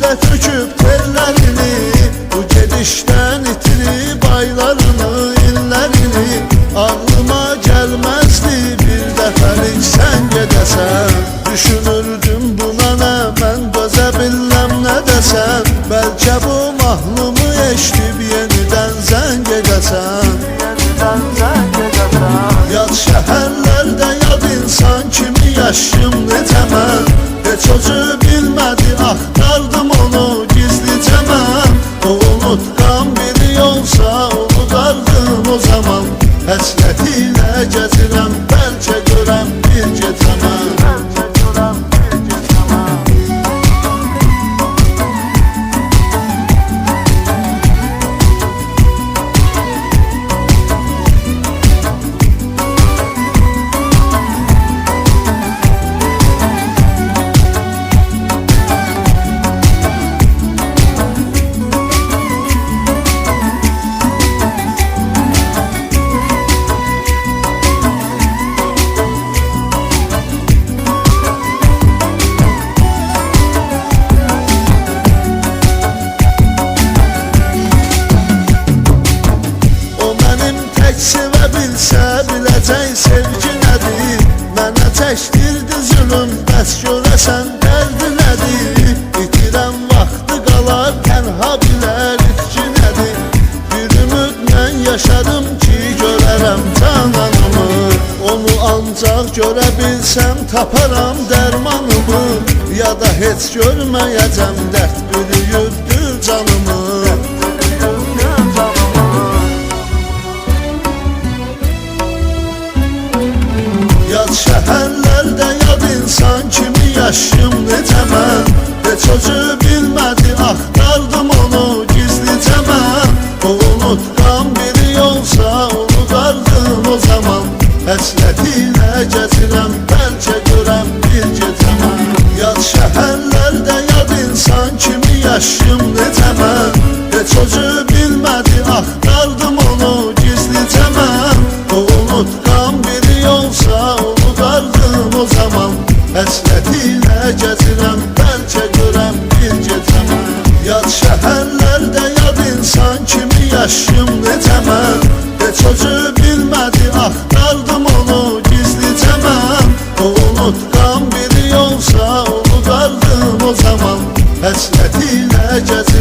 Gözümdə töküb tellərini, bu gedişdən itirib aylarını, illərini. Ağlıma gəlməzdi bir dəfəlik sən gedəsən. Düşünürdüm buna nə, mən dözə bilməm nə desəm. Bəlkə bu mahnımı eşidib yenidən zəng edəsən. Yad şəhərlərdə yad insan kimi yaşım necə mən. Heç özü bilmədi, axtardım onu gizlicə mən. O unutqan biri olsa unudardım o zaman. Həsrət ilə gəzirəm, bəlkə görəm bir gecə mən. Sevə bilsə biləcək sevgi nədir. Mənə çəkdirdi zülüm, bəs görəsən dərdi nədir. İtirəm vaxtı qalar, tənha bilər itki nədir. Bir ümidlə yaşadım ki görərəm cananımı. Onu ancaq görə bilsəm taparam dərmanımı. Ya da heç görməyəcəm, dərd bürüyübdür canımı. Yad şəhərlərdə yad insan kimi yaşım necə mən. Heç özü bilmədi, axtardım onu gizlicə mən. O unutqan biri olsa unudardım o zaman. Həsrət ilə gəzirəm, bəlkə görəm bir gecə mən. Yad şəhərlərdə yad insan kimi yaşım necə mən. Heç özü bilmədi, axtardım onu gizlicə mən. O unutqan biri olsa unudardım o zaman. Həsrət ilə gəzirəm, bəlkə görəm bir gecə mən. Yad şəhərlərdə yad insan kimi yaşım necə mən. Heç özü bilmədi, axtardım onu gizlicə mən. O unutqan biri olsa unudardım o zaman. Həsrət ilə gəzirəm.